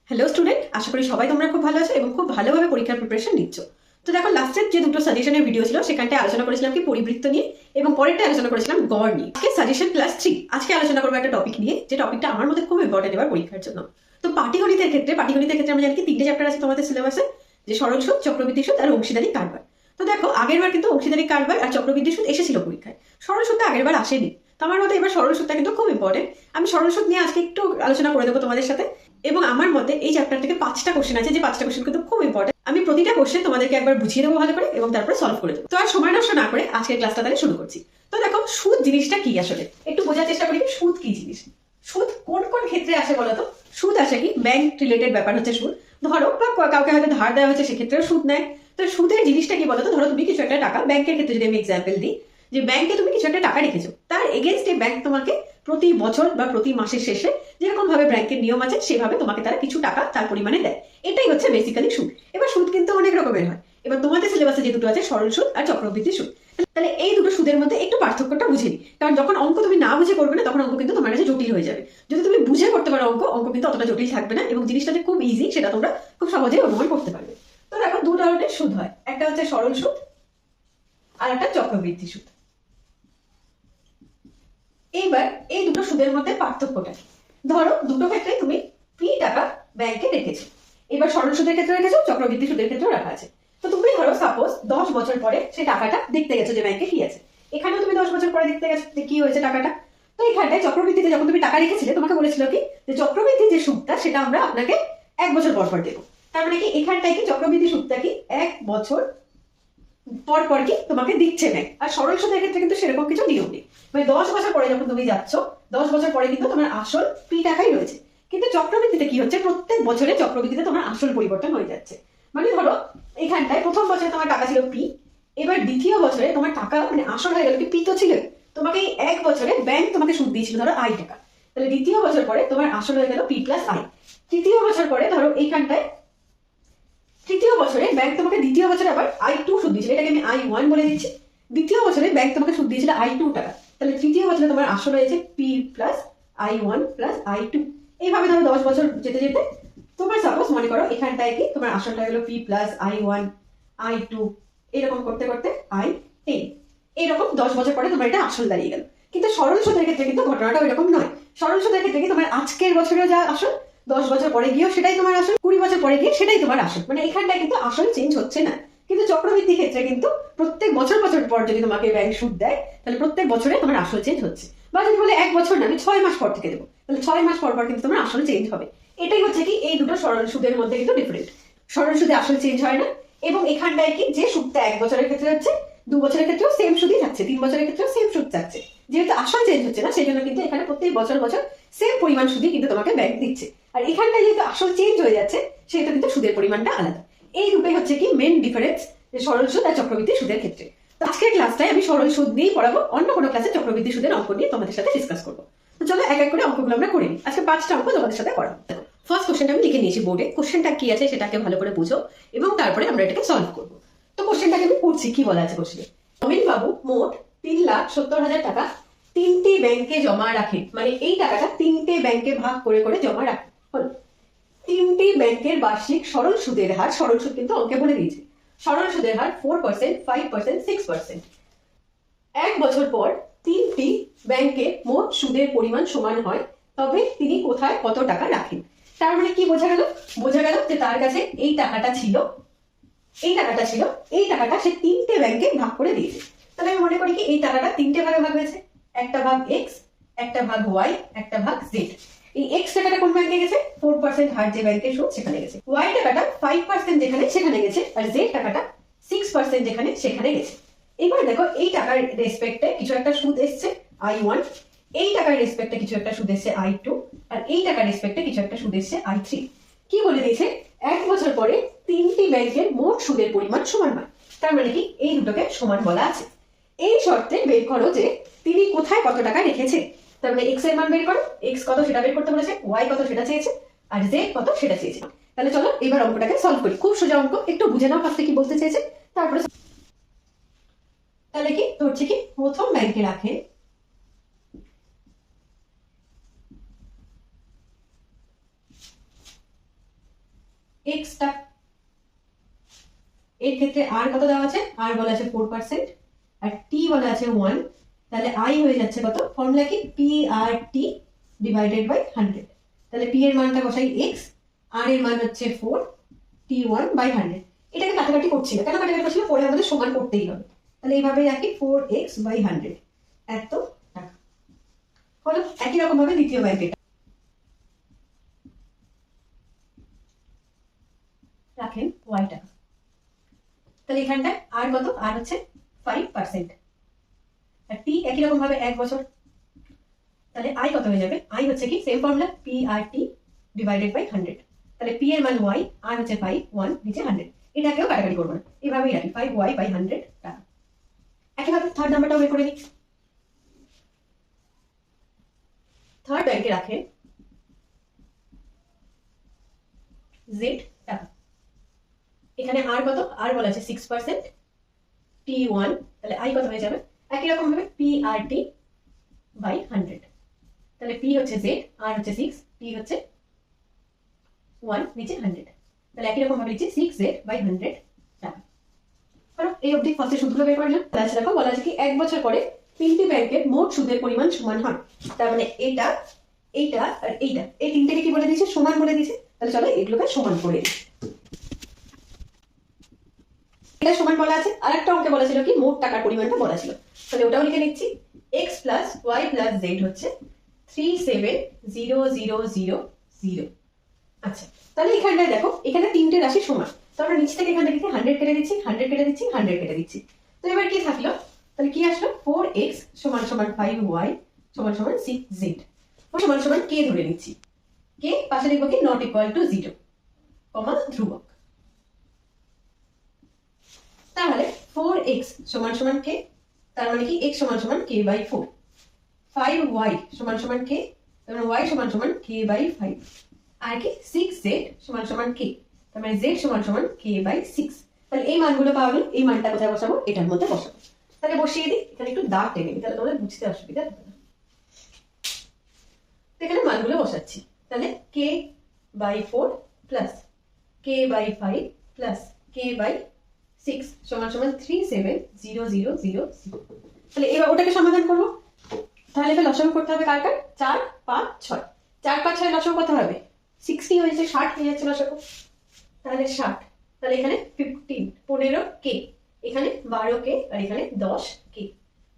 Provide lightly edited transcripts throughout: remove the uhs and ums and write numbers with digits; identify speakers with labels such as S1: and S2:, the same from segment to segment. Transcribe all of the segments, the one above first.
S1: Hello student, আশা করি সবাই তোমরা খুব ভালো আছো এবং খুব ভালোভাবে পরীক্ষার প্রিপারেশন নিচ্ছ। তো দেখো, লাস্টের যে দুটো সাজেশনের ভিডিও ছিল সেখানটায় আলোচনা করেছিলাম কি পরিবৃত্ত নিয়ে, এবং পরেরটা আলোচনা করেছিলাম গড় নিয়ে। আজকে সাজেশন ক্লাস 3, আজকে আলোচনা করবো একটা টপিক নিয়ে, যে টপিকটা আমার মধ্যে খুব ইম্পর্টেন্ট এবার পরীক্ষার জন্য। তো পাটিগণিতের ক্ষেত্রে আমরা জানি কি 3টে চ্যাপ্টার আছে তোমাদের সিলেবাসে, যে সরল সুদ, চক্রবৃদ্ধি সুদ আর অংশীদারি কারবার। তো দেখো, আগেরবার কিন্তু অংশীদারি কারবার আর চক্রবৃদ্ধি সুদ এসেছিল পরীক্ষায়, সরল সুদটা আগেরবার আসেনি। তো আমার মতে এবার সরল সুদটা কিন্তু খুব ইম্পর্টেন্ট। আমি সরল সুদ নিয়ে আজকে একটু আলোচনা করে দেবো তোমাদের সাথে। এবং আমার মতে এই চ্যাপ্টার থেকে 5টা কোশ্চেন আছে, যে 5টা কোশ্চেন কিন্তু খুব ইম্পর্টেন্ট। আমি প্রতিটা কোশ্চেন তোমাদেরকে একবার বুঝিয়ে দেবো ভালো করে, এবং তারপরে সলভ করে দেবো। তো আর সময় নষ্ট না করে আজকের ক্লাসটা তাহলে শুরু করছি। তো দেখো, সুদ জিনিসটা কি আসলে একটু বোঝার চেষ্টা করি। সুদ কি জিনিস, সুদ কোন কোন ক্ষেত্রে আসে বলতো? সুদ আসে কি ব্যাংক রিলেটেড ব্যাপার হচ্ছে সুদ। ধরো বা কাউকে হয়তো ধার দেওয়া হচ্ছে, সেক্ষেত্রেও সুদ নেয়। তো সুদের জিনিসটা কি বলতো? ধরো তুমি কিছু একটা টাকা, ব্যাংকের ক্ষেত্রে যদি আমি এক্সাম্পল দিই, যে ব্যাংকে তুমি কিছু একটা টাকা রেখেছো, তার এগেনস্টে ব্যাংক তোমাকে প্রতি বছর বা প্রতি মাসের শেষে যেরকম ভাবে ব্যাংকের নিয়ম আছে সেভাবে তোমাকে তারা কিছু টাকা তার পরিমাণে দেয়। এটাই হচ্ছে বেসিক্যালি সুদ। এবার সুদ কিন্তু অনেক রকমের হয়। এবার তোমাদের সিলেবাসে যে দুটো আছে, সরল সুদ আর চক্রবৃদ্ধি সুদ, তাহলে এই দুটো সুদের মধ্যে একটু পার্থক্যটা বুঝে নিই। কারণ যখন অঙ্ক তুমি না বুঝে করবে না, তখন অঙ্ক কিন্তু তোমার কাছে জটিল হয়ে যাবে। যদি তুমি বুঝে করতে পারো অঙ্ক, অঙ্ক কিন্তু অতটা জটিল থাকবে না, এবং জিনিসটা যে খুব ইজি সেটা তোমরা খুব সহজেই অনুমান করতে পারবে। তো দেখো, দু ধরনের সুদ হয়, একটা হচ্ছে সরল সুদ আর একটা চক্রবৃদ্ধি সুদ। এইবার এই দুটো সুদের মধ্যে পার্থক্যটা কি? ধরো, দুটো ক্ষেত্রে তুমি পি টাকা ব্যাংকে রেখেছো। এবার সরল সুদের ক্ষেত্রে রেখেছো, চক্রবৃদ্ধি সুদের ক্ষেত্রেও রাখা আছে। তো তুমি ধরো সাপোজ 10 বছর পরে সেই টাকাটা দেখতে গেছো যে ব্যাংকে কি আছে। এখানেও তুমি 10 বছর পরে দেখতে গেছো যে কি হয়েছে টাকাটা। তো এখানটায় চক্রবৃদ্ধিতে যখন তুমি টাকা রেখেছিলে, তোমাকে বলেছিল কি যে চক্রবৃদ্ধি যে সুদটা সেটা আমরা আপনাকে 1 বছর পর পর দেবো। তার মানে কি এখানটায় কি চক্রবৃদ্ধি সুদটা কি 1 বছর পর পর কি তোমাকে দিচ্ছে ব্যাংক। আর সরল সুদের ক্ষেত্রে কিন্তু সেরকম কিছু নিয়ম নেই। মানে 10 বছর পরে যখন তুমি যাচ্ছ, 10 বছর পরে কিন্তু তোমার আসল পি টাকাই রয়েছে। কিন্তু চক্রবৃদ্ধিতে কি হচ্ছে, প্রত্যেক বছরে চক্রবৃদ্ধিতে তোমার আসল পরিবর্তন হয়ে যাচ্ছে। মানে ধরো, এখানটায় প্রথম বছরে তোমার টাকা ছিল পি, এবার দ্বিতীয় বছরে তোমার টাকা মানে আসল হয়ে গেল কি, পি তো ছিল। তোমাকে এই 1 বছরে ব্যাংক তোমাকে সুদ দিয়েছিল ধরো আই টাকা, তাহলে দ্বিতীয় বছর পরে তোমার আসল হয়ে গেল পি প্লাস আই। তৃতীয় বছর পরে ধরো এইখানটায় তৃতীয় বছরে ব্যাংক তোমাকে দ্বিতীয় বছরে আবার I2 সুদ দিয়েছিল, এটাকে আমি I1 বলে দিচ্ছি। দ্বিতীয় বছরে ব্যাংক তোমাকে সুদ দিয়েছিল I2 টাকা, তাহলে তৃতীয় বছরে তোমার আসল হয়েছে P plus I1 plus I2। এইভাবে ধরো 10 বছর যেতে যেতে তোমার সাপোজ মনে করো এখানটায় কি তোমার আসলটা হলো P প্লাস I1 I2, এরকম করতে করতে I10। এরকম 10 বছর পরে তোমার এটা আসল দাঁড়িয়ে গেল। কিন্তু সরল সুদের ক্ষেত্রে কিন্তু ঘটনাটা ওইরকম নয়। সরল সুদের ক্ষেত্রে কি তোমার আজকের বছরে যা আসল, 10 বছর পরে গিয়েও সেটাই তোমার আসল, 20 বছর পরে গিয়ে সেটাই তোমার আসল। মানে এখানটায় কিন্তু আসল চেঞ্জ হচ্ছে না। কিন্তু চক্রবৃদ্ধি ক্ষেত্রে কিন্তু প্রত্যেক বছর বছর পর যদি তোমাকে ব্যাংক সুদ দেয়, তাহলে প্রত্যেক বছরে তোমার আসল চেঞ্জ হচ্ছে। বা যদি বলে 1 বছর না, আমি 6 মাস পর থেকে দেবো, তাহলে 6 মাস পর পর কিন্তু তোমার আসল চেঞ্জ হবে। এটাই হচ্ছে কি এই দুটো সরল সুদের মধ্যে কিন্তু ডিফারেন্ট। সরল সুদে আসল চেঞ্জ হয় না, এবং এখানটায় কি যে সুদটা 1 বছরের ক্ষেত্রে হচ্ছে, 2 বছরের ক্ষেত্রেও সেম সুদই থাকছে, 3 বছরের ক্ষেত্রেও সেম সুদ থাকছে। যেহেতু আসল চেঞ্জ হচ্ছে না, সেই জন্য কিন্তু এখানে প্রত্যেক বছর বছর সেম পরিমাণ সুদই কিন্তু তোমাকে ব্যাংক দিচ্ছে। আর এখানটায় যেহেতু আসল চেঞ্জ হয়ে যাচ্ছে, সেহেতু কিন্তু সুদের পরিমাণটা আলাদা। এই দুটোই হচ্ছে কি মেন ডিফারেন্স সরল সুদ আর চক্রবৃদ্ধি সুদের ক্ষেত্রে। তো আজকের ক্লাসটায় আমি সরল সুদ নিয়েই পড়াবো, অন্য কোনো ক্লাসে চক্রবৃদ্ধি সুদের অঙ্ক নিয়ে তোমাদের সাথে ডিসকাস করবো। তো চলো এক এক করে অঙ্কগুলো আমরা করে নিই। আজকে 5টা অঙ্ক তোমাদের সাথে করাবো। ফার্স্ট কোশ্চেনটা আমি লিখে নিয়েছি বোর্ডে, কোশ্চেনটা কি আছে সেটাকে ভালো করে বুঝো, এবং তারপরে আমরা এটাকে সলভ করবো। তো কোশ্চেনটাকে আমি পড়ছি, কি বলা আছে কোশ্চেনে। অমিন বাবু মোট 3,70,000 টাকা 3টে ব্যাংকে জমা রাখেন। মানে এই টাকাটা 3টে ব্যাংকে ভাগ করে করে জমা রাখেন। হলো, 3টি ব্যাংকের বার্ষিক সরল সুদের হার, সরল সুদ কিন্তু অঙ্কে বলে দিয়েছে, সরল সুদের হার 4%, 5%, 6%। 1 বছর পর 3টি ব্যাংকে মোট সুদের পরিমাণ সমান হয়, তবে তিনি কোথায় কত টাকা রাখেন। তার মানে কি বোঝা গেল? বোঝা গেল যে তার কাছে এই টাকাটা ছিল, এই টাকাটা ছিল, এই টাকাটা সে 3টে ব্যাংকে ভাগ করে দিয়েছে। তাহলে আমি মনে করি কি এই টাকাটা 3টে ভাগে ভাগ হয়েছে, একটা ভাগ এক্স, একটা ভাগ ওয়াই, একটা ভাগ জেড। এই এক্স টাকাটা কোন ব্যাংকে গেছে? 4% হার যে ব্যাংকে সুদ সেখানে গেছে। ওয়াই টাকাটা 5% যেখানে সেখানে গেছে, আর জেড টাকাটা 6% যেখানে সেখানে গেছে। এবার দেখো, এই টাকার রেসপেক্টে কিছু একটা সুদ এসছে I1, এই টাকার রেসপেক্টে কিছু একটা সুদ এসছে I2, আর এই টাকার রেসপেক্টে কিছু একটা সুদ এসছে I3। কি বলে দিয়েছে? 1 বছর পরে 3টি ব্যাংকের মোট সুদের পরিমাণ সমান হয়। তার মানে কি এই দুটোকে সমান বলা আছে। এই শর্তে বের করো যে তিনি কোথায় কত টাকা রেখেছে। তার মানে এক্স এর মান বের করো, এক্স কত সেটা বের করতে বলেছে, ওয়াই কত সেটা চেয়েছে, আর জেড কত সেটা চেয়েছে। তাহলে চলো এবার অঙ্কটাকে সলভ করি। খুব সোজা অঙ্ক, একটু বুঝে নাও ফার্স্টে কি বলতে চেয়েছে, তারপরে। তাহলে কি ধরছে কি প্রথম ব্যাংকে রাখে এক্স টাকা। এর ক্ষেত্রে আর কত দেওয়া আছে, আর বলা আছে 4% আর টি বলা আছে 1, তাহলে আই হয়ে যাচ্ছে কত, ফর্মুলা কি P R T divided by 100। তাহলে পি এর মানটা বসাই এক্স, আর এর মান হচ্ছে 4, টি 1 বাই 100। এটাকে কাটাকাটি করছি না, কেন কাটাকাটি করছি না, পরে আমাদের সমান করতেই হবে। তাহলে এইভাবে রাখি 4x বাই 100 এত টাকা হলো। একই রকম ভাবে দ্বিতীয় ব্যাংকে রাখেন y টাকা। তাহলে এখানটায় আর কত, আর হচ্ছে 5%, আর টি একই রকম ভাবে 1 বছর। তাহলে আই কত হয়ে যাবে, আই হচ্ছে কি same formula P R T divided by 100। তাহলে পি এর মান y, আর হচ্ছে 5, 1 নিচে 100। এটাকেও কাটাকাটি করবো না, এভাবেই রাখি 5y বাই 100 টাকা। একইভাবে থার্ড নাম্বারটাও বের করে নিই। থার্ড ব্যাংকে রাখেন জেড টাকা। এখানে আর কত, আর বলা আছে 6%, টি 1, তাহলে আই কত হয়ে যাবে, একই রকম ভাবে পি আর টি বাই 100। তাহলে পি হচ্ছে জেড, আর হচ্ছে 6, টি হচ্ছে 1 নিচে 100। তাহলে একই রকম ভাবে লিখছি 6z বাই 100 টাকা। এই অবধি ফার্স্টে সুদগুলো বের করলাম। তাহলে দেখো বলা আছে কি 1 বছর পরে তিনটি ব্যাংকের মোট সুদের পরিমাণ সমান হয়। তার মানে এইটা, এইটা আর এইটা, এই তিনটেকে কি বলে দিয়েছে, সমান বলে দিয়েছে। তাহলে চলো এগুলোকে সমান করে দিই। এটা সমান বলা আছে, আর একটা অঙ্কে বলা ছিল কি মোট টাকার পরিমাণটা বলা ছিল। তাহলে ওটাও লিখে নিচ্ছি, x plus y plus z হচ্ছে 3700000। আচ্ছা, তাহলে এখানটায় দেখো এখানে তিনটে রাশি সমান, তো আমরা নিচ থেকে এখান থেকে 100 কেটে দিচ্ছি, 100 কেটে দিচ্ছি, 100 কেটে দিচ্ছি। তো এবার কি থাকলো, তাহলে কি আসলো 4x সমান সমান 5y সমান সমান 6z সমান সমান k ধরে নিচ্ছি। k পাশে লিখবো কি নট ইকুয়াল টু 0, কমা ধ্রুবক। তাহলে 4x সমান সমান k, তার মানে কি x সমান সমান k বাই 4, 5y সমান সমান k, তার মানে y সমান সমান k বাই 5, আর কি 6z সমান সমান k, তার মানে z সমান সমান k বাই 6। তাহলে এই মানগুলো পাওয়া গেল, এই মানটা কোথায় বসাবো, এটার মধ্যে বসাবো। তাহলে বসিয়ে দিই, এখানে একটু দাগ টেনে দিই, তাহলে তোমাদের বুঝতে অসুবিধা হবে না। এখানে মানগুলো বসাচ্ছি, তাহলে k by 4 plus k by 5 plus k by 6 সমান সমান 3700000। তাহলে এবার ওটাকে সমাধান করবো। তাহলে এবার লসাগু করতে হবে কার কার, 4 5 6, 4 5 6 লসাগু কত হবে, 60 হয়েছে, 60 হয়ে যাচ্ছে লসাগু। তাহলে 60, তাহলে এখানে 15 কে, এখানে 12 কে, আর এখানে 10 কে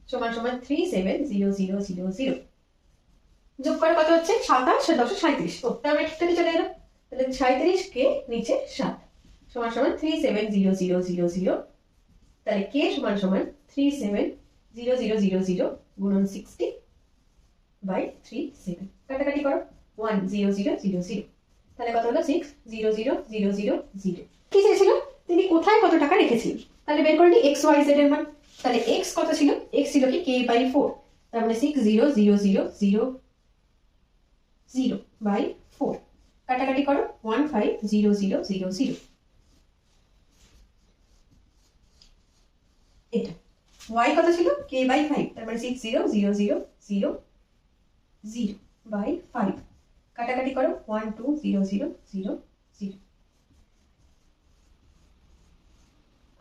S1: সমান সমান 3700000। যোগ করে কত হচ্ছে 27 আর 10 37। ও তার মানে ঠিকঠাকই চলে এলো। তাহলে 37 কে নিচে 7 সমান সমান 3700000। তাহলে কে সমান সমান 3700000 গুণন 60 বাই 37। কাটাকাটি করো 10000। তাহলে কত হলো 6000000। কি চেয়েছিল, তিনি কোথায় কত টাকা রেখেছিলেন। তাহলে বের করে নিই এক্স ওয়াই জেড এর মান। তাহলে এক্স কত ছিল, এক্স ছিল কি কে বাই 4, তার মানে 6000000 বাই 4। কাটাকাটি করো 1500000। এটা y কত ছিল k বাই 5, তার মানে 6000000 বাই 5। কাটাকাটি করো 1200000।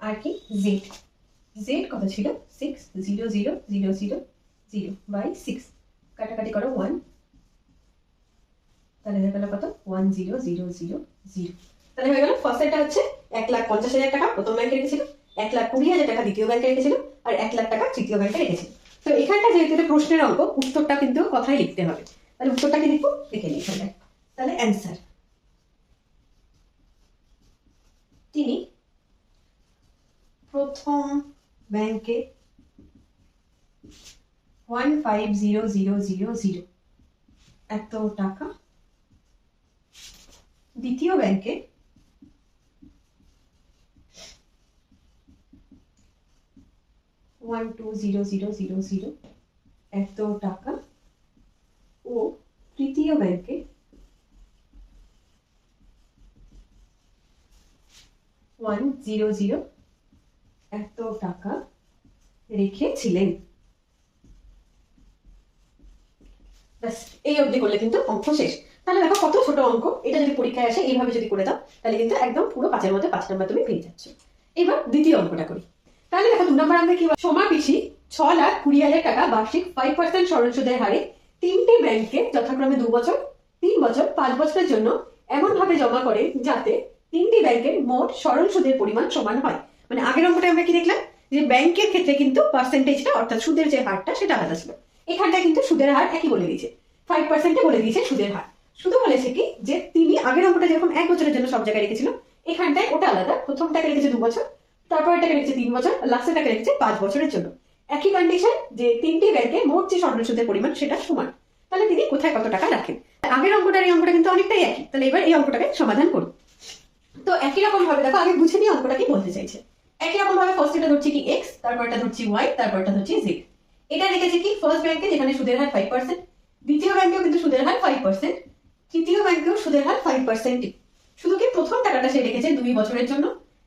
S1: আর কি z, z কত ছিল 6000000 বাই 6। কাটাকাটি করো 1, তাহলে হয়ে গেল কত 1000000। তাহলে হয়ে গেল ফার্স্টটা হচ্ছে 1,50,000 টাকা প্রথম ব্যাংকে রেখেছিল, 1,20,000 টাকা দ্বিতীয় ব্যাংকে রেখেছিল, আর 1 লাখ টাকা তৃতীয় ব্যাংকে রেখেছিল। তো এখানটা যেহেতু এটা প্রশ্নের অঙ্ক, উত্তরটা কিন্তু কথায় লিখতে হবে। তাহলে উত্তরটা কি লিখবো লিখে নিই এখানে। তাহলে অ্যান্সার, তিনি প্রথম ব্যাংকে 150,000 এত টাকা, দ্বিতীয় ব্যাংকে 120,000 এত টাকা, ও তৃতীয় ব্যাংকে 100 এত টাকা রেখেছিলেন। ব্যাস এই অবধি করলে কিন্তু অঙ্ক শেষ। তাহলে দেখো কত ছোট অঙ্ক, এটা যদি পরীক্ষায় আসে এইভাবে যদি করে দাও তাহলে কিন্তু একদম পুরো 5-এর মধ্যে 5 নাম্বার তুমি পেয়ে যাচ্ছ। এবার দ্বিতীয় অঙ্কটা করি। তাহলে দেখো 2 নম্বর আমরা কি সমাপিসি 6,20,000 টাকা বার্ষিক 5% সরল সুদের হারে 3টি ব্যাংকে যথাক্রমে 2 বছর, 3 বছর, 5 বছরের জন্য এমন ভাবে জমা করে যাতে 3টি ব্যাংকের মোট সরল সুদের পরিমাণ সমান হয়। মানে আগের অঙ্কটা আমরা কি দেখলাম যে ব্যাংকের ক্ষেত্রে কিন্তু পার্সেন্টেজটা অর্থাৎ সুদের যে হারটা সেটা আলাদা ছিল, এখানটা কিন্তু সুদের হার একই বলে দিয়েছে, 5%-এ বলে দিয়েছে সুদের হার। শুধু বলেছে কি যে তিনি আগের অঙ্কটা যেরকম 1 বছরের জন্য সব জায়গায় রেখেছিল, এখানটায় ওটা আলাদা, প্রথমটাকে রেখেছে 2 বছর, তারপরটাকে রেখেছে 3 বছর, লাস্টেরটাকে রেখেছে 5 বছরের জন্য। একই কন্ডিশন যে 3টি ব্যাংকে মোট যে সরল সুদের পরিমাণ সেটা সমান। তাহলে তিনি কোথায় কত টাকা রাখেন। আগের অঙ্কটার এই অঙ্কটা কিন্তু অনেকটাই একই। তাহলে এবার এই অঙ্কটাকে সমাধান করি। তো একই রকম ভাবে দেখো আগে বুঝে নিয়ে অঙ্কটা কি বলতে চাইছে। একই রকম ভাবে ফার্স্ট এটা ধরছি কি x, তারপরটা ধরছি y, তারপরটা ধরছি z। এটা রেখেছে কি ফার্স্ট ব্যাংকে যেখানে সুদের হার 5%, দ্বিতীয় ব্যাংকেও কিন্তু সুদের হার 5%, তৃতীয় ব্যাংকেও সুদের হার 5%। শুধু কি প্রথম টাকাটা সে রেখেছে 2 বছরের জন্য,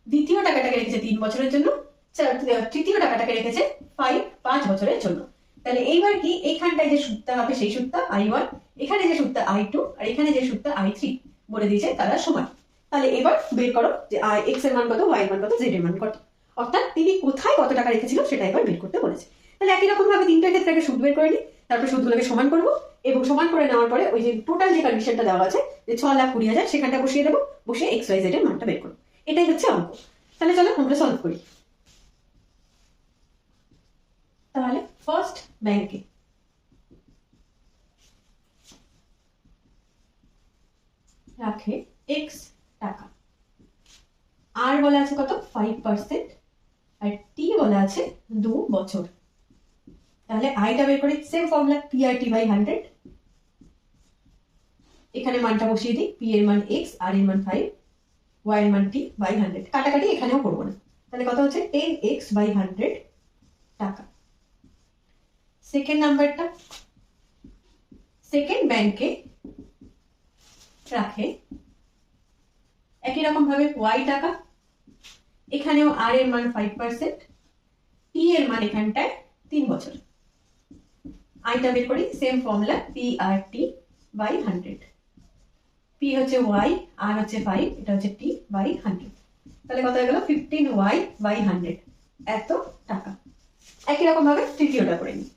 S1: দ্বিতীয় টাকাটাকে রেখেছে 3 বছরের জন্য, তৃতীয় টাকাটাকে রেখেছে 5 বছরের জন্য। তাহলে এইবার কি এইখানটায় যে সুদটা হবে সেই সুদটা I1, এখানে যে সুদটা I2 আর এখানে যে সুদটা I3 বলে দিয়েছে তারা সমান। তাহলে এবার বের করো যে x এর মান কত, y এর মান কত, z এর মান কত, অর্থাৎ তিনি কোথায় কত টাকা রেখেছিল সেটা এবার বের করতে বলেছে। তাহলে একই রকম ভাবে তিনটা ক্ষেত্রে আগে সুদ বের করে নিই, তারপর সুদগুলোকে সমান করবো এবং সমান করে নেওয়ার পরে ওই যে টোটাল যে কন্ডিশনটা দেওয়া আছে যে 6,20,000 সেখানটা বসিয়ে দেবো, বসে x y z এর মানটা বের করবো। এটাই হচ্ছে অঙ্ক। তাহলে চলো আমরা সলভ করি। তাহলে ফার্স্ট ব্যাংকে রাখে x টাকা, আর বলা আছে কত 5%, আর টি বলা আছে 2 বছর। তাহলে আইটা বের করি, সেম ফর্মুলা PRT/100। এখানে মানটা বসিয়ে দিই, পি এর মান x, আর এর মান 5, y এর মান t/100। কাটাকাটি এখানেও করবো না। তাহলে কত হচ্ছে 10x/100 টাকা। সেকেন্ড নাম্বারটা সেকেন্ড ব্যাংকে রাখে একই রকম ভাবে y টাকা, এখানেও আর এর মান 5%, টি এর মান এখানটায় 3 বছর। আইটা বের করি, সেম ফর্মুলা PRT/100। পি হচ্ছে y, আর হচ্ছে 5, এটা হচ্ছে t/100। তাহলে কত হয়ে গেল 15y/100 এত টাকা। একই রকম ভাবে তৃতীয়টা করে নিই।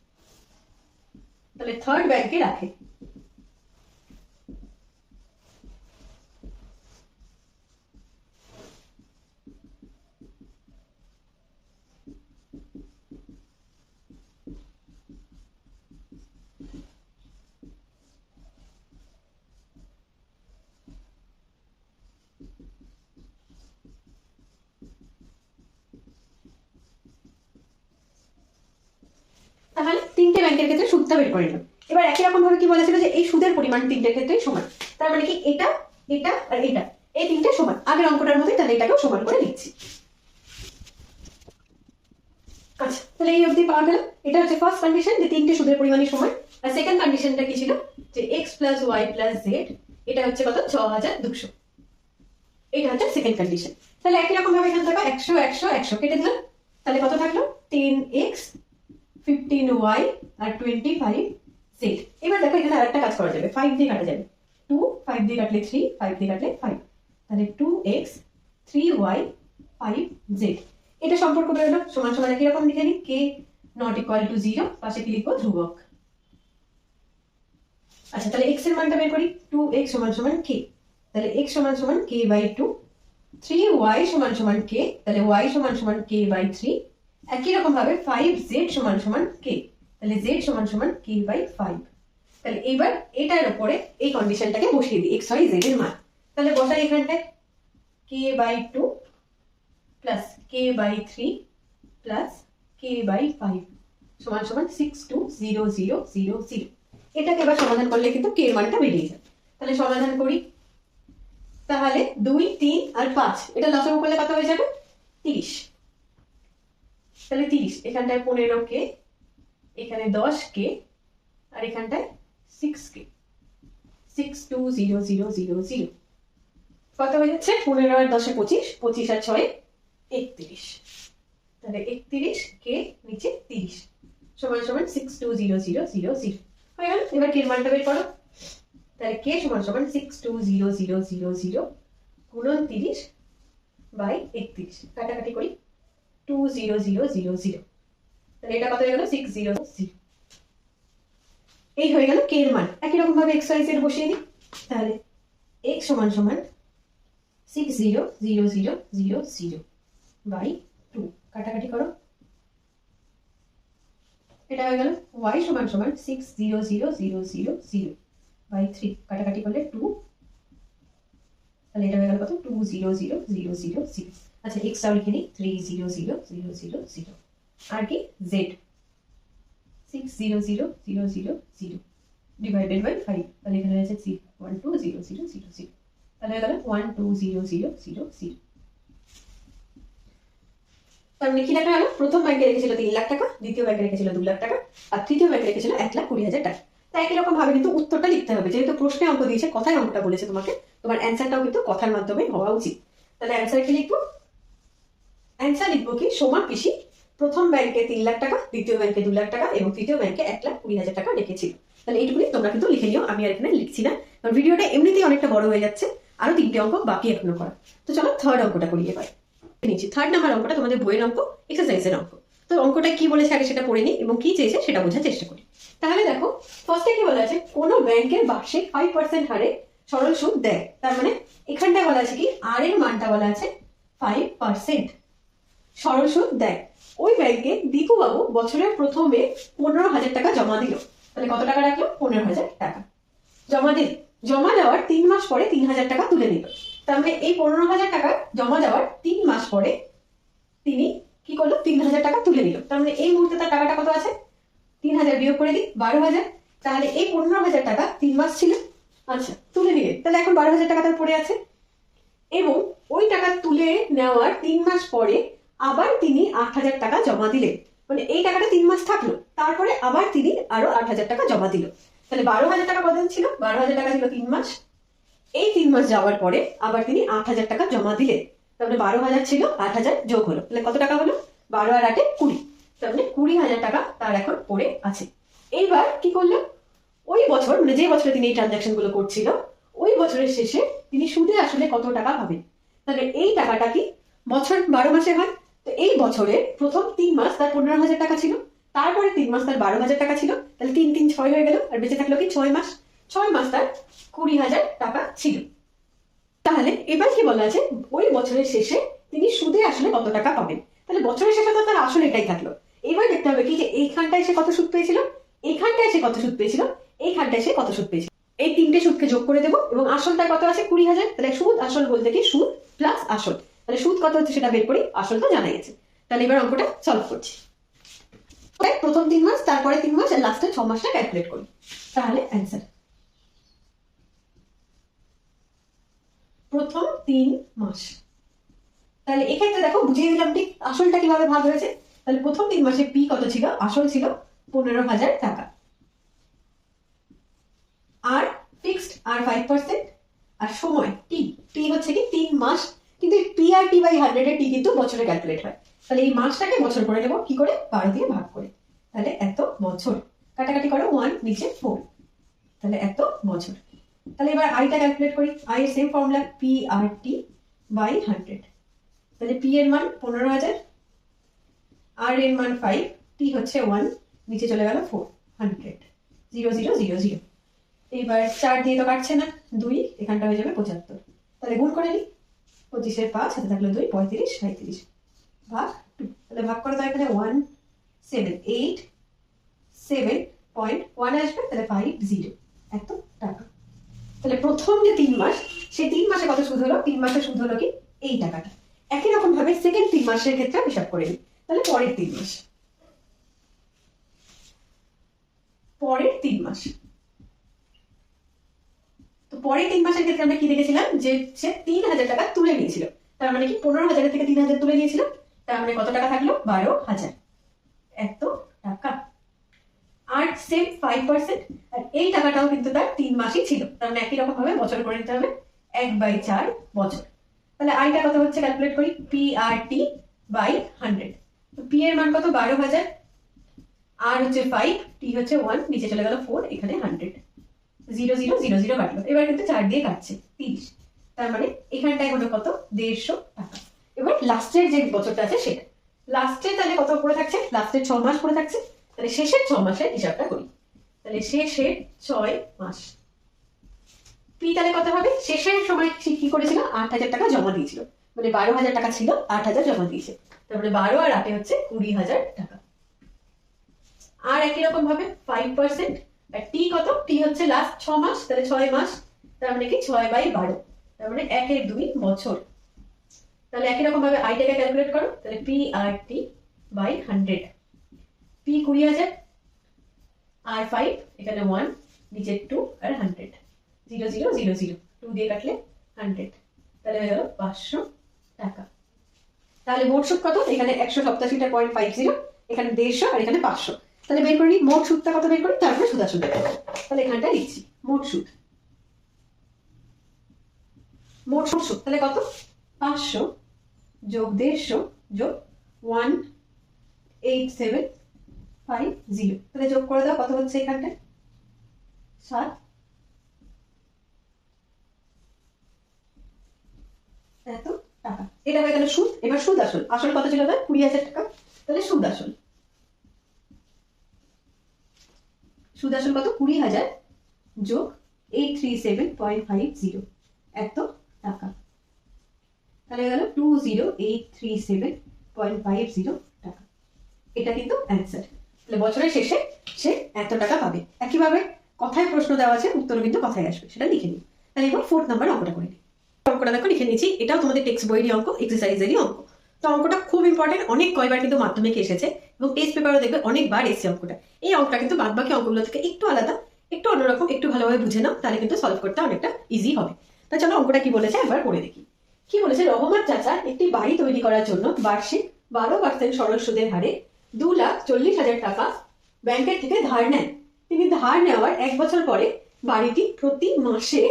S1: তাহলে থার্ড ব্যাংকে রাখে তাহলে তিনটে ব্যাংকের ক্ষেত্রে সুদটা বের করে নিলাম। এবার একই রকম ভাবে কি বলেছিল যে এই সুদের পরিমাণ তিনটের ক্ষেত্রেই সমান। তার মানে কি এটা, এটা আর এটা, এই তিনটে সমান। আগের অঙ্কটার মধ্যে তাহলে এটাকেও সমান করে দিচ্ছি। আচ্ছা, তাহলে এই অবধি পাওয়া গেল। এটা হচ্ছে ফার্স্ট কন্ডিশন যে তিনটে সুদের পরিমাণই সমান। আর সেকেন্ড কন্ডিশনটা কি ছিল যে x + y + z, এটা হচ্ছে কত 6,200। এটা হচ্ছে সেকেন্ড কন্ডিশন। তাহলে একই রকম ভাবে এখানে থাকা 100 100 100 কেটে দিলাম। তাহলে কত থাকলো 10x, 15y আর 25z। এবার দেখো এখানে আরেকটা কাজ করা যাবে, 5 দিয়ে কাটা যাবে। 2 5 দিয়ে কাটলে 3, 5 দিয়ে কাটলে 5। তাহলে 2x 3y 5z। এটা সম্পর্ক বেরোলো সমান সমান একই রকম লিখে নিই, k ≠ 0, পাশে কি লিখবো ধ্রুবক। আচ্ছা, তাহলে x এর মানটা বের করি, 2x = k। তাহলে x = k/2, 3y = k, তাহলে y = k/3। একই রকম ভাবে 5z = k, তাহলে z = k/5। তাহলে এবার এটার উপরে এই কন্ডিশনটাকে বসিয়ে দিই, x y z এর মান। তাহলে বসাই এখানটায় k/2 + k/3 + k/5 = 620000। এটাকে এবার সমাধান করলে কিন্তু k এর মানটা বেরিয়ে যাবে। তাহলে সমাধান করি। তাহলে 2 3 আর 5 এটা লসাগু করলে কত হয়ে যাবে 30। তাহলে 30, এখানটায় 15k, এখানে 10k, আর এখানটায় 6k, 620000। কত হয়ে যাচ্ছে 15 আর 10 25, 25 আর 6 31। তাহলে 31k নিচে 30 = 620000 হয়ে গেল। এবার k এর মানটা বের করো। তাহলে কে সমান সমান 620000 গুণন 30/31, কাটাকাটি করি 20000, তাহলে এটা কত হয়ে গেল 600। এই হয়ে গেল কে এর মান। একই রকম ভাবে এক্স ওয়াই জেড বসিয়ে দিই। তাহলে x সমান সমান 600000/2, কাটাকাটি করো, এটা হয়ে গেল y সমান সমান 600000/3, কাটাকাটি করলে 2, তাহলে এটা হয়ে গেল কত 2000000। আচ্ছা x টাও লিখে নিই 300000, আর কি z 600000 ডিভাইডেড বাই 5, তাহলে এখানে হয়েছে 120000, তাহলে হয়ে গেল 120000। তার মানে কি দেখা গেল, প্রথম ব্যাংকে রেখেছিল 3 লাখ টাকা, দ্বিতীয় ব্যাংকে রেখেছিল 2 লাখ টাকা, আর তৃতীয় ব্যাংকে রেখেছিল 1,20,000 টাকা। তাই একই রকম ভাবে কিন্তু উত্তরটা লিখতে হবে। যেহেতু প্রশ্নে অঙ্ক দিয়েছে, কথায় অঙ্কটা বলেছে তোমাকে, তোমার অ্যান্সারটাও কিন্তু কথার মাধ্যমে হওয়া উচিত। তাহলে অ্যান্সার কি লিখবো? অ্যান্সার লিখবো কি, সোমা পিসি প্রথম ব্যাংকে 3 লাখ টাকা, দ্বিতীয় ব্যাংকে 2 লাখ টাকা এবং তৃতীয় ব্যাংকে 1,20,000 টাকা রেখেছিল। তাহলে এইটুকুনি তোমরা কিন্তু লিখে নিও, আমি আর এখানে লিখছি না, কারণ ভিডিওটা এমনিতেই অনেকটা বড় হয়ে যাচ্ছে, আরো 3টে অঙ্ক বাকি এখনো করা। তো চলো থার্ড অঙ্কটা করি এবার। নিচ্ছি থার্ড নাম্বার অঙ্কটা তোমাদের বইয়ের অঙ্ক, এক্সারসাইজের অঙ্ক। তো অঙ্কটা কি বলেছে আগে সেটা পড়ে নিই এবং কি চেয়েছে সেটা বোঝার চেষ্টা করি। তাহলে দেখো, ফার্স্টে কি বলা আছে, কোন ব্যাংকের বার্ষিক 5% হারে সরল সুদ দেয়। তার মানে এখানটায় বলা আছে কি, আর এর মানটা বলা আছে 5% সরল সুদ দেয়। ওই ব্যাংকে দীপু বাবু বছরের প্রথমে 15,000 টাকা জমা দিল। তাহলে কত টাকা রাখলো? 15,000 টাকা জমা দিল। জমা দেওয়ার 3 মাস পরে 3,000 টাকা তুলে নিল। তার মানে এই 15,000 টাকা জমা দেওয়ার 3 মাস পরে তিনি কি করলো? 3,000 টাকা তুলে নিল। তার মানে এই মুহূর্তে তার টাকাটা কত আছে? 3,000 বিয়োগ করে দিই 12,000। তাহলে এই 15,000 টাকা 3 মাস ছিল, আচ্ছা তুলে নিলে, তাহলে এখন 12,000 টাকা তার পড়ে আছে। এবং ওই টাকা তুলে নেওয়ার 3 মাস পরে আবার তিনি 8,000 টাকা জমা দিলেন। মানে এই টাকাটা 3 মাস থাকলো, তারপরে আবার তিনি আরো 8,000 টাকা জমা দিল। তাহলে 12,000 টাকা কতদিন ছিল? 12,000 টাকা ছিল 3 মাস। এই 3 মাস যাওয়ার পরে আবার তিনি 8,000 টাকা জমা দিলেন। তারপরে 12,000 ছিল, 8,000 যোগ হলো, তাহলে কত টাকা হলো? 12 আর 8 20। তার মানে 20,000 টাকা তার এখন পড়ে আছে। এইবার কি করলো? ওই বছর, মানে যে বছরে তিনি এই ট্রানজাকশন গুলো করছিল, ওই বছরের শেষে তিনি সুদে আসলে কত টাকা পাবেন। তাহলে এই টাকাটা কি বছর 12 মাসে হয়। তো এই বছরের প্রথম 3 মাস তার 15,000 টাকা ছিল, তারপরে 3 মাস তার 12,000 টাকা ছিল, তাহলে 3 3 6 হয়ে গেল, আর বেঁচে থাকলো কি 6 মাস। 6 মাস তার 20,000 টাকা ছিল। তাহলে এবার কি বলা আছে, ওই বছরের শেষে তিনি সুদে আসলে কত টাকা পাবেন। তাহলে বছরের শেষে তো তার আসলে এটাই থাকলো। এবার দেখতে হবে কি, যে এইখানটায় সে কত সুদ পেয়েছিল, এইখানটায় সে কত সুদ পেয়েছিল, এইখানটায় সে কত সুদ পেয়েছিল। এই 3টে সুদকে যোগ করে দেবো এবং আসলটা কত আছে? 20,000। তাহলে সুদ আসল বলতে কি সুদ প্লাস আসল। তাহলে সুদ কত হচ্ছে সেটা বের করি, আসল তো জানা গেছে। তাহলে এবার অঙ্কটা সলভ করছি। প্রথম 3 মাস, তারপরে 3 মাস, আর লাস্টে 6 মাসটা ক্যালকুলেট করি। তাহলে অ্যান্সার প্রথম 3 মাস। তাহলে এক্ষেত্রে দেখো বুঝিয়ে দিলাম ঠিক আসলটা কিভাবে ভাগ হয়েছে। তাহলে প্রথম 3 মাসে পি কত ছিল? আসল ছিল 15,000 টাকা, আর ফিক্সড আর 5%, আর সময় টি, টি হচ্ছে কি 3 মাস। কিন্তু পি আর টি বাই 100 এর টি কিন্তু বছরে ক্যালকুলেট হয়। তাহলে এই মাসটাকে বছর করে নেবো কি করে? 12 দিয়ে ভাগ করে। তাহলে এত বছর, কাটাকাটি করো 1 নিচে 4, তাহলে এত বছর। তাহলে এবার আইটা ক্যালকুলেট করি। আই এর same formula, P R T by 100। তাহলে পি এর মান 15,000, আর এর মান 5, টি হচ্ছে 1, নিচে চলে গেল 4, 100, 0 0 0 0। এইবার 4 দিয়ে তো কাটছে না, 2, এখানটা হয়ে যাবে 75। তাহলে গুণ করে নিই, 25 এর 5 হাতে থাকলো 2, 35 37 ভাগ 2। তাহলে ভাগ করে তো এখানে 178.7 আসবে, তাহলে 50 এত টাকা। তাহলে প্রথম যে 3 মাস, সেই 3 মাসে কত সুদ হলো? 3 মাসে সুদ হলো কি এই টাকাটা। একই রকম ভাবে সেকেন্ড 3 মাসের ক্ষেত্রে হিসাব করে নিই। তাহলে পরের 3 মাস, পরের 3 মাস, তো পরের 3 মাসের ক্ষেত্রে আমরা কি দেখেছিলাম, যে সে 3,000 টাকা তুলে নিয়েছিল। তার মানে কি 15,000 থেকে 3,000 তুলে নিয়েছিল, তার মানে কত টাকা থাকলো? 12,000 এত টাকা। আর সেম 5%, আর এই টাকাটাও কিন্তু তার 3 মাসই ছিল। তার মানে একই রকম ভাবে বছর করে নিতে হবে, 1/4 বছর। তাহলে আইটা কত হচ্ছে ক্যালকুলেট করি, পি আর টি বাই 100। তো পি এর মান কত? 12,000, আর হচ্ছে 5, টি হচ্ছে 1, নিচে চলে গেল 4, এখানে 100। 0,000 কাটলো, এবার কিন্তু 4 দিয়ে কাটছে 30, তার মানে এখানটায় হলো কত 150 টাকা। এবার লাস্টের যে বছরটা আছে সেটা, লাস্টে তাহলে কত পড়ে থাকছে, লাস্টের 6 মাস পড়ে থাকছে, তাহলে শেষের 6 মাসের হিসাবটা করি। তাহলে শেষের 6 মাস পি তাহলে কত হবে, শেষের সময় কি করেছিল 8,000 টাকা জমা দিয়েছিল, মানে 12,000 টাকা ছিল, 8,000 জমা দিয়েছে, তারপরে 12 আর 8 হচ্ছে 20,000 টাকা। আর একই রকম ভাবে 5%, আর টি কত, টি হচ্ছে লাস্ট 6 মাস, তাহলে 6 মাস, তার মানে কি 6/12, তার মানে 1/2 বছর। তাহলে একই রকম ভাবে আইটাকে ক্যালকুলেট করো, তাহলে P R T by 100, P 20,000 R 5, এখানে 1, নিচে 2 আর 100, 0,000, 2 দিয়ে কাটলে 100, তাহলে হয়ে গেল 500 টাকা। তাহলে মোট সুদ কত, এখানে 187.50, এখানে 150 আর এখানে 500, তাহলে বের করে নিই মোট সুদটা কত বের করি, তারপরে সুদ আসল বের করব। তাহলে এখানটা লিখছি মোট সুদ, মোট সুদ তাহলে কত 500 যোগ 150 যোগ 18750, তাহলে যোগ করে দাও কত হচ্ছে এখানটায় 7, এত টাকা। এটা হয়ে গেল সুদ। এবার সুদ আসল, আসল কত ছিল 20,000 টাকা, তাহলে সুদ আসল, সুদ আসল কত 20,000 যোগ 837.50, এত টাকা, তাহলে গেল 20837.50 টাকা। এটা কিন্তু অ্যান্সার। তাহলে বছরের শেষে সে এত টাকা পাবে। একইভাবে কথায় প্রশ্ন দেওয়া আছে, উত্তর কিন্তু কথায় আসবে, সেটা লিখে নিই। তাহলে এবার 4 নাম্বার অঙ্কটা করে নিই। অঙ্কটা দেখো লিখে নিয়েছি, এটাও তোমাদের টেক্সট বইয়েরই অঙ্ক, এক্সারসাইজেরই অঙ্ক। তো অঙ্কটা খুব ইম্পর্টেন্ট, অনেক কয়বার কিন্তু মাধ্যমিকে এসেছে এবং টেস্ট পেপারও দেখবে অনেকবার এসেছে অঙ্কটা। এই অঙ্কটা কিন্তু বাদবাকি অঙ্কগুলো থেকে একটু আলাদা, একটু অন্যরকম, একটু ভালোভাবে বুঝে নাও, তাহলে কিন্তু সলভ করতে অনেকটা ইজি হবে। তা চলো অঙ্কটা কি বলেছে একবার পড়ে দেখি। কি বলেছে, রহমান চাচা একটি বাড়ি তৈরি করার জন্য বার্ষিক 12% সরল সুদের হারে 2,40,000 টাকা ব্যাংকের থেকে ধার নেন। তিনি ধার নেওয়ার 1 বছর পরে বাড়িটি প্রতি মাসে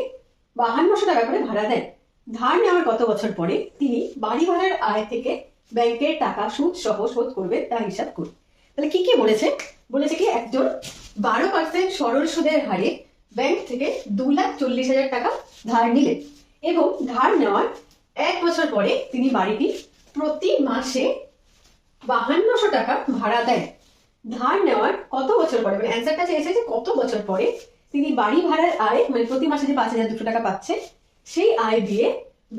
S1: 5200 টাকা করে ভাড়া দেন। ধার নেওয়ার কত বছর পরে তিনি বাড়ি ভাড়ার আয় থেকে ব্যাংকের টাকা সুদ সহ শোধ করবেন তা হিসাব করুন। তাহলে কি কি বলেছে, বলেছে কি একজন 12% সরল সুদের হারে ব্যাংক থেকে 2,40,000 টাকা ধার নিলেন এবং ধার নেওয়ার 1 বছর পরে তিনি বাড়িটি প্রতি মাসে 5200 টাকা ভাড়া দেন। ধার নেওয়ার কত বছর পরে, মানে অ্যান্সারটা চেয়েছে যে কত বছর পরে তিনি বাড়ি ভাড়ার আয়, মানে প্রতি মাসে যে 5,200 টাকা পাচ্ছে সেই আয় দিয়ে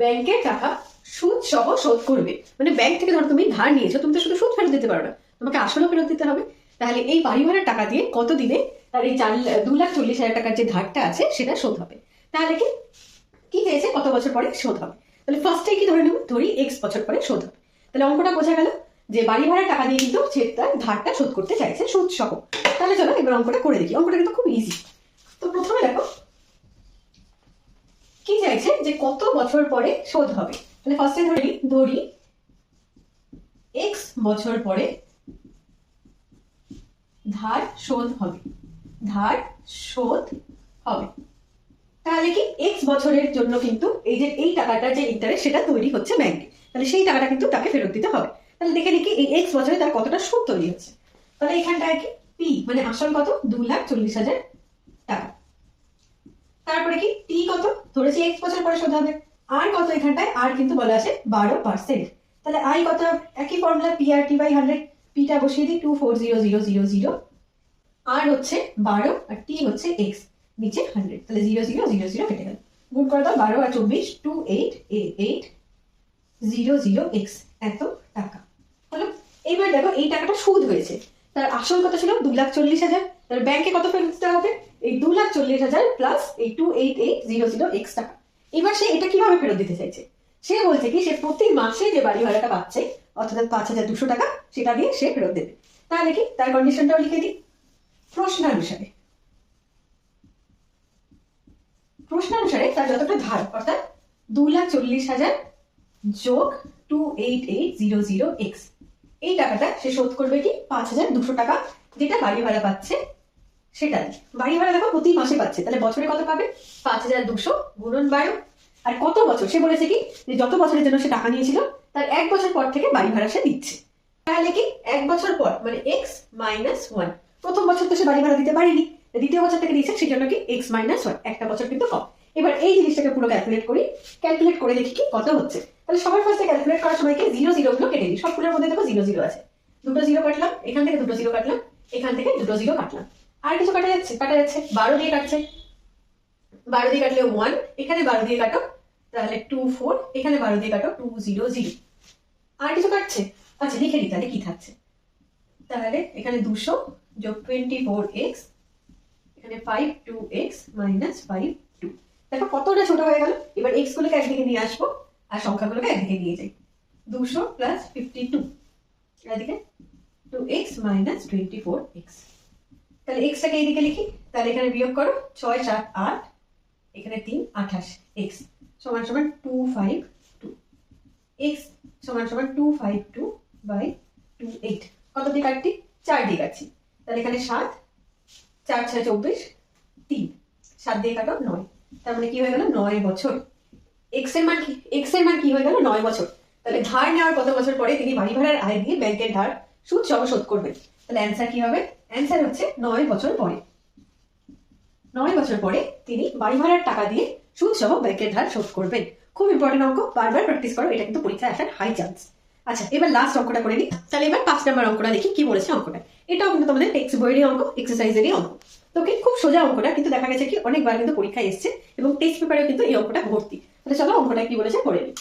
S1: ব্যাংকের টাকা সুদ সহ শোধ করবে। মানে ব্যাংক থেকে ধরো তুমি ধার নিয়েছো, তুমি তো শুধু সুদ ফেরত দিতে পারো না, তোমাকে আসলও ফেরত দিতে হবে। তাহলে এই বাড়ি ভাড়ার টাকা দিয়ে কত দিনে তার এই 2,40,000 টাকার যে ধারটা আছে সেটা শোধ হবে। তাহলে কি চেয়েছে কত বছর পরে শোধ হবে। তাহলে ফার্স্টে কি ধরে নেব, ধরি x বছর পরে শোধ হবে। তাহলে অঙ্কটা বোঝা গেল যে বাড়ি ভাড়ার টাকা দিয়ে কিন্তু সে তার ধারটা শোধ করতে চাইছে সুদ সহ। তাহলে চলো এবার অঙ্কটা করে দেখি। অঙ্কটা কিন্তু খুব ইজি। তো প্রথমে দেখো কি চাইছে যে কত বছর পরে শোধ হবে। তাহলে ফার্স্টে ধরি x বছর পরে ধার শোধ হবে, ধার শোধ হবে। তাহলে কি x বছরের জন্য কিন্তু এই যে এই টাকাটা যে ইন্টারেস্ট সেটা তৈরি হচ্ছে ব্যাংকে, তাহলে সেই টাকাটা কিন্তু তাকে ফেরত দিতে হবে। তাহলে দেখে নিই এই x বছরে তার কতটা সুদ তৈরি হচ্ছে। তাহলে এখানটায় কি p মানে আসল কত 2,40,000 টাকা। তারপরে কি t কত ধরেছি x বছর পরে শোধ হবে, আর কত এখানটায় আর কিন্তু বলা আছে 12%। তাহলে i কত, একই formula p R t by 100, p টা বসিয়ে দিই 240,000, আর হচ্ছে 12 আর t হচ্ছে x, নিচে 100, তাহলে 0,000 কেটে গেল। গুণ করে দাও 12 আর 24, 28,800x, এত টাকা হলো। এইবার দেখো এই টাকাটা সুদ হয়েছে, তার আসল কত ছিল 2,40,000, তার ব্যাংকে কত ফেরত দিতে হবে এই 2,40,000 প্লাস এই 28,800x টাকা। এবার সে এটা কিভাবে ফেরত দিতে চাইছে, সে বলছে কি সে প্রতি মাসে যে বাড়ি ভাড়াটা পাচ্ছে অর্থাৎ 5,200 টাকা সেটা দিয়ে সে ফেরত দেবে। তাহলে কি তার কন্ডিশনটাও লিখে দিই। প্রশ্নানুসারে তার যতটা ধার অর্থাৎ 2,40,000 যোগ 28,800x, এই টাকাটা সে শোধ করবে কি 5,200 টাকা, যেটা বাড়ি ভাড়া পাচ্ছে সেটা। বাড়ি ভাড়া দেখো প্রতি মাসে পাচ্ছে, তাহলে বছরে কত পাবে 5,200 গুণন 12। আর কত বছর, সে বলেছে কি যে যত বছরের জন্য সে টাকা নিয়েছিল তার 1 বছর পর থেকে বাড়ি ভাড়া সে দিচ্ছে। তাহলে কি 1 বছর পর মানে x - 1, প্রথম বছর তো সে বাড়ি ভাড়া দিতে পারেনি, দ্বিতীয় বছর থেকে দিয়েছে সেই জন্য কি এক্স মাইনাস ওয়ান, একটা বছর কিন্তু কম। এবার এই জিনিসটাকে পুরো ক্যালকুলেট করি, ক্যালকুলেট করে দেখি কি কত হচ্ছে। তাহলে সবার ফার্স্টে ক্যালকুলেট করার সময় কি জিরো জিরো গুলো কেটে দিই, সবগুলোর মধ্যে দেখো জিরো জিরো আছে, দুটো জিরো কাটলাম, এখান থেকে দুটো জিরো কাটলাম, এখান থেকে দুটো জিরো কাটলাম। আর কিছু কাটা যাচ্ছে? কাটা যাচ্ছে, 12 দিয়ে কাটছে, 12 দিয়ে কাটলে 1, এখানে 12 দিয়ে কাটো তাহলে 2 4, এখানে 12 দিয়ে কাটো 2 0 0। আর কিছু কাটছে? আচ্ছা লিখে দিই তাহলে কি থাকছে। তাহলে এখানে 200 যোগ 24x, এখানে 5 2x মাইনাস 5 2। দেখো কতটা ছোট হয়ে গেল। এবার x গুলোকে একদিকে নিয়ে আসবো আর সংখ্যাগুলোকে একদিকে নিয়ে যাই। 200 প্লাস 52, এদিকে 2x মাইনাস 24x। তাহলে x টাকে এইদিকে লিখি, তাহলে এখানে বিয়োগ করো, 6 7 8, এখানে 3 28, x সমান সমান 252, x সমান সমান 252 বাই 28। কত দিয়ে কাটছি? 4 দিয়ে কাটছি, তাহলে এখানে 7, 4 6 24, 3, 7 দিয়ে কাটো 9, তার মানে কি হয়ে গেল 9 বছর। x এর মান কি? x এর মান কি হয়ে গেল 9 বছর। তাহলে ধার নেওয়ার কত বছর পরে তিনি বাড়ি ভাড়ার আয় দিয়ে ব্যাংকের ধার সুদ সহ শোধ করবেন? তাহলে অ্যান্সার কি হবে? অ্যান্সার হচ্ছে 9 বছর পরে। 9 বছর পরে তিনি বাড়ি ভাড়ার টাকা দিয়ে সুদ সহ ব্যাংকের ধার শোধ করবেন। খুব ইম্পর্টেন্ট অঙ্ক, বারবার প্র্যাকটিস করো, এটা কিন্তু পরীক্ষায় আসার হাই চান্স। আচ্ছা এবার লাস্ট অঙ্কটা করে নিই। তাহলে এবার 5 নাম্বার অঙ্কটা দেখি কি বলেছে অঙ্কটা। এটাও কিন্তু তোমাদের টেক্সট বইয়েরই অঙ্ক, এক্সারসাইজেরই অঙ্ক। তো কি খুব সোজা অঙ্কটা, কিন্তু দেখা গেছে কি অনেকবার কিন্তু পরীক্ষায় এসছে এবং টেস্ট পেপারেও কিন্তু এই অঙ্কটা ভর্তি। তাহলে চলো অঙ্কটা কি বলেছে পড়ে নিই।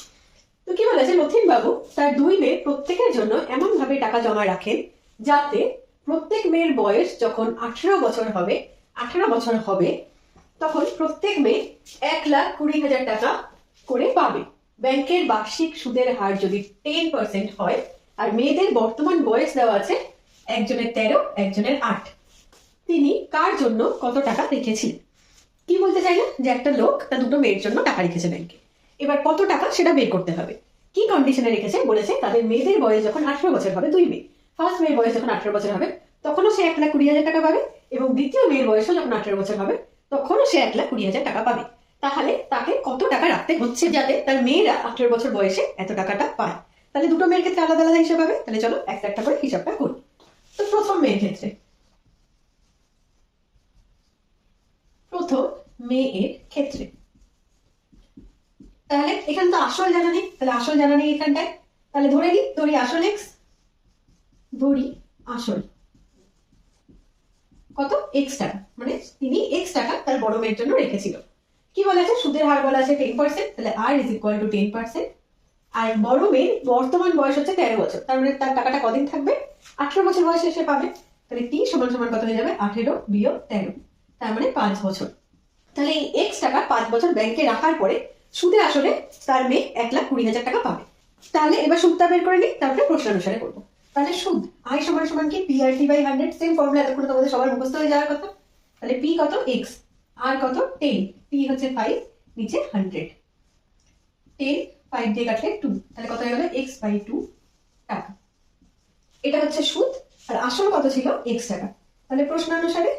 S1: তো কি বলেছে, রথীন বাবু তার 2 মেয়ে প্রত্যেকের জন্য এমন ভাবে টাকা জমা রাখেন যাতে প্রত্যেক মেয়ের বয়স যখন 18 বছর হবে তখন প্রত্যেক মেয়ে 1,20,000 টাকা করে পাবে। ব্যাংকের বার্ষিক সুদের হার যদি 10% হয়, আর মেয়েদের বর্তমান বয়স দেওয়া আছে একজনের 13, একজনের 8, তিনি কার জন্য কত টাকা রেখেছিলেন? কি বলতে চাই না, যে একটা লোক তার দুটো মেয়ের জন্য টাকা রেখেছে ব্যাংকে, এবার কত টাকা সেটা বের করতে হবে। কি কন্ডিশনে রেখেছে? বলেছে তাদের মেয়েদের বয়স যখন 18 বছর হবে, 2 মেয়ে, ফার্স্ট মেয়ের বয়স যখন 18 বছর হবে তখনও সে 1,20,000 টাকা পাবে, এবং দ্বিতীয় মেয়ের বয়সও যখন 18 বছর হবে তখনও সে 1,20,000 টাকা পাবে। তাহলে তাকে কত টাকা রাখতে হচ্ছে যাতে তার মেয়েরা 18 বছর বয়সে এত টাকাটা পায়? তাহলে দুটো মেয়ের ক্ষেত্রে আলাদা আলাদা হিসাব হবে। তাহলে চলো একটা একটা করে হিসাবটা করি। তো প্রথম মেয়ের ক্ষেত্রে, তাহলে এখানে তো আসল জানা নেই, তাহলে আসল জানা নেই এখানটায়, তাহলে ধরি আসল x, ধরি আসল কত x টাকা, মানে তিনি x টাকা তার বড় মেয়ের জন্য রেখেছিল। কি বলা আছে? সুদের হার বলা আছে 10%, তাহলে r ইজ ইকুয়াল টু 10%। আর বড় মেয়ের বর্তমান বয়স হচ্ছে 13 বছর, তার মানে তার টাকাটা কদিন থাকবে? 18 বছর বয়সে সে পাবে। তাহলে t সমান সমান কত হয়ে যাবে? 18 বিয়োগ 13, তার মানে 5 বছর। তাহলে এই x টাকা 5 বছর ব্যাংকে রাখার পরে সুদে আসলে তার মেয়ে 1,20,000 টাকা পাবে। তাহলে এবার সুদটা বের করে নিই, তারপরে প্রশ্ন অনুসারে করবো। তাহলে সুদ i সমান সমান কি PRT বাই 100, সেম ফর্মুলা এতক্ষণ তোমাদের সবার মুখস্থ হয়ে যাওয়ার কথা। তাহলে p কত? x, r কত? 10, p হচ্ছে 5, নিচে 100, 10 5 দিয়ে কাটলে 2, তাহলে কত হয়ে গেল? x বাই 2 টাকা। এটা হচ্ছে সুদ, আর আসল কত ছিল? x টাকা। তাহলে প্রশ্ন অনুসারে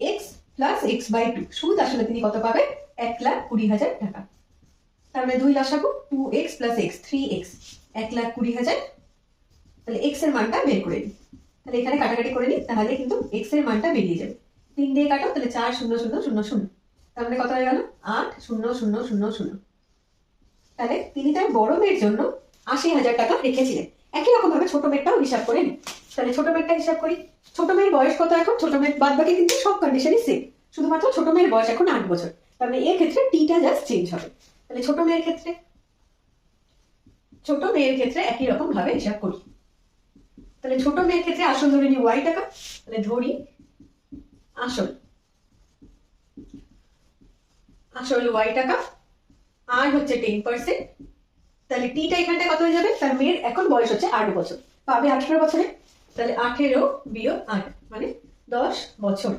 S1: x প্লাস x বাই 2, সুদ আসলে তিনি কত পাবে? 1,20,000 টাকা। তার মানে 2 লসাগু, 2x প্লাস x 3x, 1,20,000। তাহলে x এর মানটা বের করে নিই। তাহলে এখানে কাটাকাটি করে নিই, তাহলে কিন্তু x এর মানটা বেরিয়ে যাবে। 3 দিয়ে কাটো, তাহলে 4 0 0 0 0, তার মানে কত হয়ে গেল? 8 0 0 0 0। তাহলে তিনি তার বড় মেয়ের জন্য 80,000 টাকা রেখেছিলেন। একই রকম ভাবে ছোট মেয়েরটাও হিসাব করে নিই। তাহলে ছোট মেয়েরটা হিসাব করি। ছোট মেয়ের বয়স কত এখন? ছোট মেয়ের বাদ বাকি কিন্তু সব কন্ডিশনই সেম, শুধুমাত্র ছোট মেয়ের বয়স এখন 8 বছর, তার মানে এর ক্ষেত্রে টিটা জাস্ট চেঞ্জ হবে। তাহলে ছোট মেয়ের ক্ষেত্রে একই রকম ভাবে হিসাব করি। তাহলে ছোট মেয়ের ক্ষেত্রে আসল ধরে নিই y টাকা, তাহলে ধরি আসল y টাকা, আর হচ্ছে 10%, তাহলে টিটা এখানটা কত হয়ে যাবে? তার মেয়ের এখন বয়স হচ্ছে 8 বছর, পাবে 18 বছরে, তাহলে 18 বিয়োগ 8 মানে 10 বছর।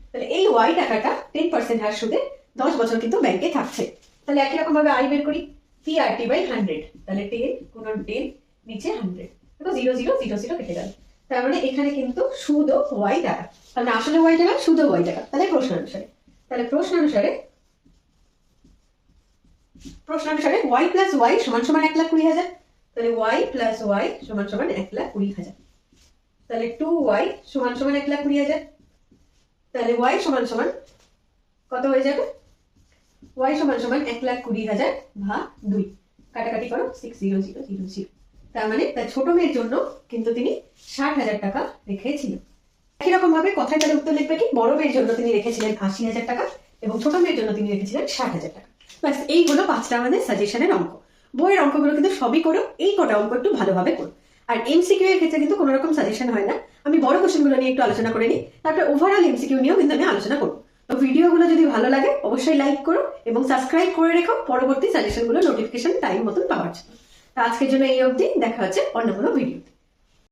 S1: তাহলে এই y টাকাটা 10% হার সুদে 10 বছর কিন্তু ব্যাংকে থাকছে। তাহলে একই রকম ভাবে আই বের করি, PRT বাই 100, তাহলে 10 গুণন 10 নিচে 100, দেখো 0 0 0 0 কেটে গেল। তার মানে এখানে কিন্তু সুদ ও y টাকা, তাহলে আসলে y টাকা, সুদ ও y টাকা। তাহলে প্রশ্ন অনুসারে y প্লাস y সমান সমান 1,20,000, তাহলে y প্লাস y সমান সমান 1,20,000, তাহলে 2y সমান সমান 1,20,000, তাহলে ওয়াই সমান সমান কত হয়ে যাবে? ওয়াই সমান সমান 1,20,000 ভাগ 2, কাটাকাটি করো 6,0,0,0,0। তার মানে তার ছোট মেয়ের জন্য কিন্তু তিনি 60,000 টাকা রেখেছিলেন। একই রকম ভাবে কথায় তাহলে উত্তর লিখবে কি, বড় মেয়ের জন্য তিনি রেখেছিলেন 80,000 টাকা এবং ছোট মেয়ের জন্য তিনি রেখেছিলেন 60,000 টাকা। ব্যাস, এই হলো 5টা আমাদের সাজেশনের অঙ্ক। বইয়ের অঙ্কগুলো কিন্তু সবই করো, এই কটা অঙ্ক একটু ভালোভাবে করো। আর এমসিকিউ এর ক্ষেত্রে কিন্তু কোনো রকম সাজেশন হয় না, আমি বড় কোশ্চেনগুলো নিয়ে একটু আলোচনা করে নিই, তারপরে ওভারঅল এমসিকিউ নিয়েও কিন্তু আমি আলোচনা করবো। তো ভিডিওগুলো যদি ভালো লাগে অবশ্যই লাইক করো এবং সাবস্ক্রাইব করে রেখো পরবর্তী সাজেশনগুলো নোটিফিকেশন টাইম মতন পাওয়ার জন্য। তো আজকের জন্য এই অবধি, দেখা হচ্ছে অন্য কোনো ভিডিওতে।